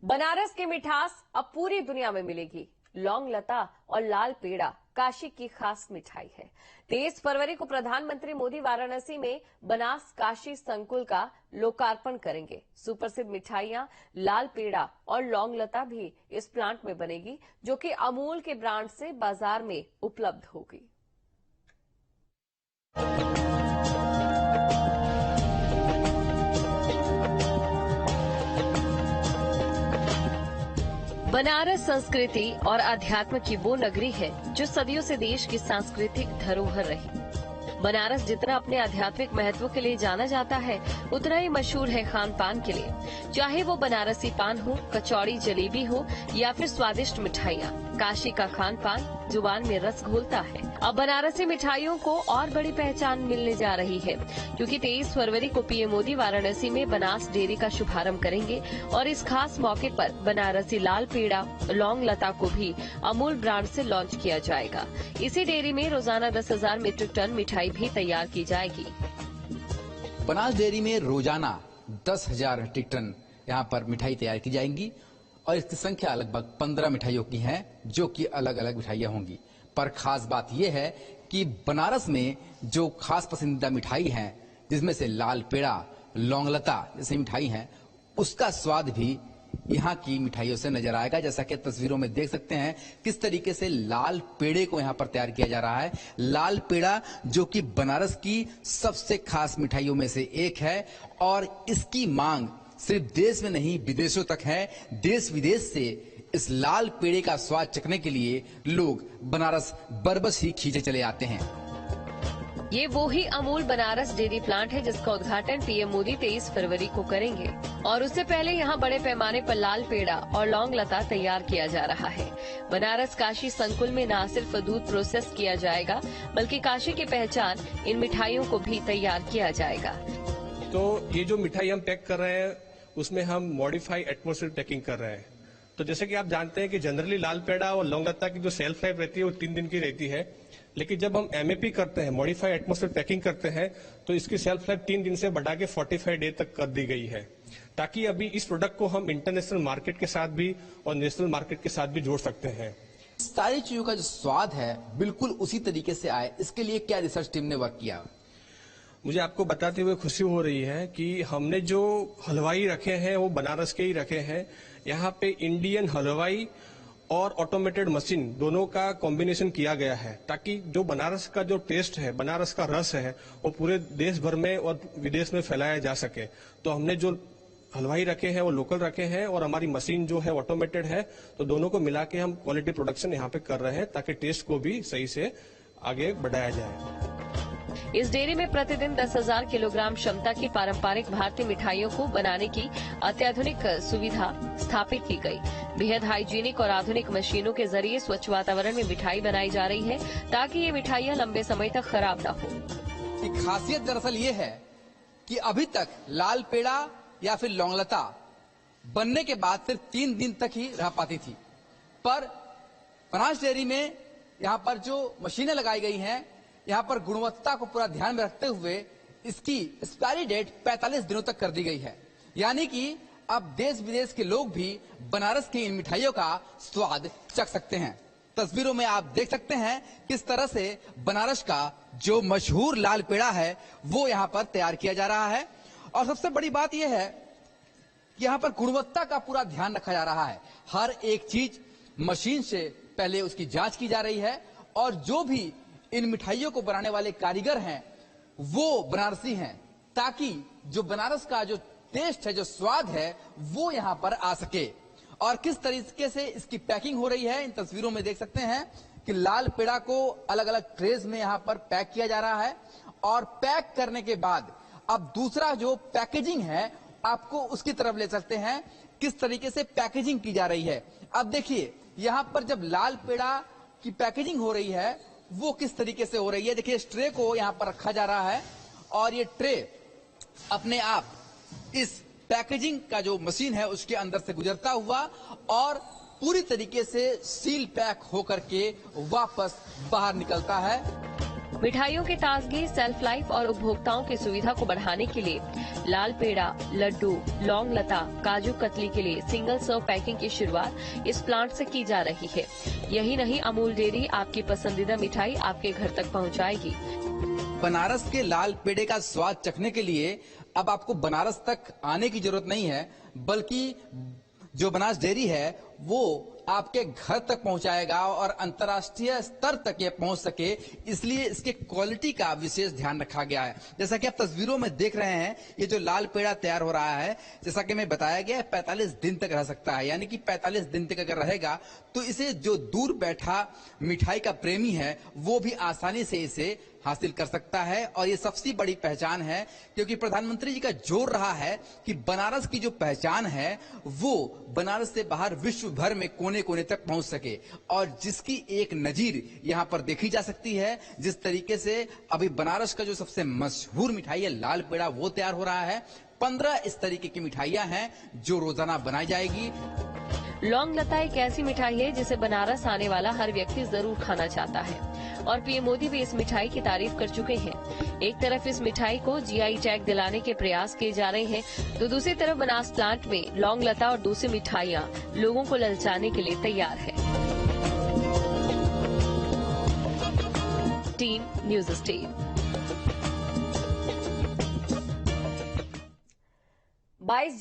बनारस की मिठास अब पूरी दुनिया में मिलेगी। लौंग लता और लाल पेड़ा काशी की खास मिठाई है। 23 फरवरी को प्रधानमंत्री मोदी वाराणसी में बनास काशी संकुल का लोकार्पण करेंगे। सुप्रसिद्ध मिठाइयां लाल पेड़ा और लौंग लता भी इस प्लांट में बनेगी, जो कि अमूल के ब्रांड से बाजार में उपलब्ध होगी। बनारस संस्कृति और अध्यात्म की वो नगरी है जो सदियों से देश की सांस्कृतिक धरोहर रही। बनारस जितना अपने आध्यात्मिक महत्व के लिए जाना जाता है, उतना ही मशहूर है खान पान के लिए। चाहे वो बनारसी पान हो, कचौड़ी जलेबी हो या फिर स्वादिष्ट मिठाइयाँ, काशी का खान पान जुबान में रस घोलता है। अब बनारसी मिठाइयों को और बड़ी पहचान मिलने जा रही है, क्योंकि 23 फरवरी को पीएम मोदी वाराणसी में बनास डेयरी का शुभारंभ करेंगे और इस खास मौके पर बनारसी लाल पेड़ा लौंग लता को भी अमूल ब्रांड से लॉन्च किया जाएगा। इसी डेयरी में रोजाना 10,000 मीट्रिक टन मिठाई भी तैयार की जाएगी। बनास डेयरी में रोजाना 10,000 मीट्रिक टन यहाँ पर मिठाई तैयार की जाएंगी और इसकी संख्या लगभग 15 मिठाइयों की है, जो कि अलग अलग मिठाइयाँ होंगी। पर खास बात यह है कि बनारस में जो खास पसंदीदा मिठाई है, जिसमें से लाल पेड़ा लौंग लता जैसी मिठाई है, उसका स्वाद भी यहाँ की मिठाइयों से नजर आएगा। जैसा कि तस्वीरों में देख सकते हैं किस तरीके से लाल पेड़े को यहाँ पर तैयार किया जा रहा है। लाल पेड़ा जो कि बनारस की सबसे खास मिठाइयों में से एक है और इसकी मांग सिर्फ देश में नहीं विदेशों तक है। देश विदेश से इस लाल पेड़े का स्वाद चखने के लिए लोग बनारस बरबस ही खींचे चले आते हैं। ये वो ही अमूल बनारस डेयरी प्लांट है जिसका उद्घाटन पीएम मोदी 23 फरवरी को करेंगे और उससे पहले यहाँ बड़े पैमाने पर लाल पेड़ा और लौंग लता तैयार किया जा रहा है। बनारस काशी संकुल में न सिर्फ दूध प्रोसेस किया जाएगा, बल्कि काशी की पहचान इन मिठाइयों को भी तैयार किया जाएगा। तो ये जो मिठाई हम पैक कर रहे हैं, उसमें हम मॉडिफाइड एटमॉस्फेयर पैकिंग कर रहे हैं। तो जैसे कि आप जानते हैं कि जनरली लाल पेड़ा और लौंग लता की जो सेल्फ लाइफ रहती है वो 3 दिन की रहती है, लेकिन जब हम एमएपी करते हैं, मॉडिफाइड एटमॉस्फेयर पैकिंग करते हैं, तो इसकी सेल्फ लाइफ 3 दिन से बढ़ा के 45 डे तक कर दी गई है, ताकि अभी इस प्रोडक्ट को हम इंटरनेशनल मार्केट के साथ भी और नेशनल मार्केट के साथ भी जोड़ सकते हैं। सारी चीजों का जो स्वाद है बिल्कुल उसी तरीके से आए, इसके लिए क्या रिसर्च टीम ने वर्क किया? मुझे आपको बताते हुए खुशी हो रही है कि हमने जो हलवाई रखे हैं वो बनारस के ही रखे हैं। यहाँ पे इंडियन हलवाई और ऑटोमेटेड मशीन दोनों का कॉम्बिनेशन किया गया है, ताकि जो बनारस का जो टेस्ट है, बनारस का रस है, वो पूरे देश भर में और विदेश में फैलाया जा सके। तो हमने जो हलवाई रखे हैं वो लोकल रखे हैं और हमारी मशीन जो है ऑटोमेटेड है। तो दोनों को मिला के हम क्वालिटी प्रोडक्शन यहाँ पे कर रहे हैं, ताकि टेस्ट को भी सही से आगे बढ़ाया जाए। इस डेयरी में प्रतिदिन 10,000 किलोग्राम क्षमता की पारंपरिक भारतीय मिठाइयों को बनाने की अत्याधुनिक सुविधा स्थापित की गई। बेहद हाइजीनिक और आधुनिक मशीनों के जरिए स्वच्छ वातावरण में मिठाई बनाई जा रही है, ताकि ये मिठाइयां लंबे समय तक खराब न हो। खासियत दरअसल ये है कि अभी तक लाल पेड़ा या फिर लौंग लता बनने के बाद सिर्फ 3 दिन तक ही रह पाती थी, पर बनास डेयरी में यहाँ पर जो मशीनें लगाई गई हैं, यहाँ पर गुणवत्ता को पूरा ध्यान में रखते हुए इसकी एक्सपायरी डेट 45 दिनों तक कर दी गई है। यानी कि अब देश विदेश के लोग भी बनारस की इन मिठाइयों का स्वाद चख सकते हैं। तस्वीरों में आप देख सकते हैं किस तरह से बनारस का जो मशहूर लाल पेड़ा है वो यहाँ पर तैयार किया जा रहा है। और सबसे बड़ी बात यह है कि यहाँ पर गुणवत्ता का पूरा ध्यान रखा जा रहा है। हर एक चीज मशीन से पहले उसकी जांच की जा रही है और जो भी इन मिठाइयों को बनाने वाले कारीगर हैं वो बनारसी हैं, ताकि जो बनारस का जो टेस्ट है, जो स्वाद है, वो यहाँ पर आ सके। और किस तरीके से इसकी पैकिंग हो रही है, इन तस्वीरों में देख सकते हैं कि लाल पेड़ा को अलग अलग ट्रेज में यहाँ पर पैक किया जा रहा है और पैक करने के बाद अब दूसरा जो पैकेजिंग है आपको उसकी तरफ ले सकते हैं, किस तरीके से पैकेजिंग की जा रही है। अब देखिए यहाँ पर जब लाल पेड़ा की पैकेजिंग हो रही है वो किस तरीके से हो रही है। देखिए इस ट्रे को यहाँ पर रखा जा रहा है और ये ट्रे अपने आप इस पैकेजिंग का जो मशीन है उसके अंदर से गुजरता हुआ और पूरी तरीके से सील पैक होकर के वापस बाहर निकलता है। मिठाइयों के ताजगी, सेल्फ लाइफ और उपभोक्ताओं की सुविधा को बढ़ाने के लिए लाल पेड़ा, लड्डू, लौंग लता, काजू कतली के लिए सिंगल सर्व पैकिंग की शुरुआत इस प्लांट से की जा रही है। यही नहीं, अमूल डेयरी आपकी पसंदीदा मिठाई आपके घर तक पहुंचाएगी। बनारस के लाल पेड़े का स्वाद चखने के लिए अब आपको बनारस तक आने की जरूरत नहीं है, बल्कि जो बनास डेयरी है वो आपके घर तक पहुंचाएगा और अंतर्राष्ट्रीय स्तर तक ये पहुंच सके, इसलिए इसके क्वालिटी का विशेष ध्यान रखा गया है। जैसा कि आप तस्वीरों में देख रहे हैं, ये जो लाल पेड़ा तैयार हो रहा है, जैसा कि मैं बताया गया 45 दिन तक रह सकता है, यानी कि 45 दिन तक अगर रहेगा तो इसे जो दूर बैठा मिठाई का प्रेमी है वो भी आसानी से इसे हासिल कर सकता है। और ये सबसे बड़ी पहचान है, क्योंकि प्रधानमंत्री जी का जोर रहा है कि बनारस की जो पहचान है वो बनारस से बाहर विश्व भर में कोने कोने तक पहुंच सके, और जिसकी एक नजीर यहां पर देखी जा सकती है। जिस तरीके से अभी बनारस का जो सबसे मशहूर मिठाई है लाल पेड़ा वो तैयार हो रहा है, 15 इस तरीके की मिठाइयां हैं जो रोजाना बनाई जाएगी। लौंग लता एक ऐसी मिठाई है जिसे बनारस आने वाला हर व्यक्ति जरूर खाना चाहता है, और पीएम मोदी भी इस मिठाई की तारीफ कर चुके हैं। एक तरफ इस मिठाई को जीआई टैग दिलाने के प्रयास किए जा रहे हैं, तो दूसरी तरफ बनास प्लांट में लौंग लता और दूसरी मिठाइयां लोगों को ललचाने के लिए तैयार है। Team news state. 22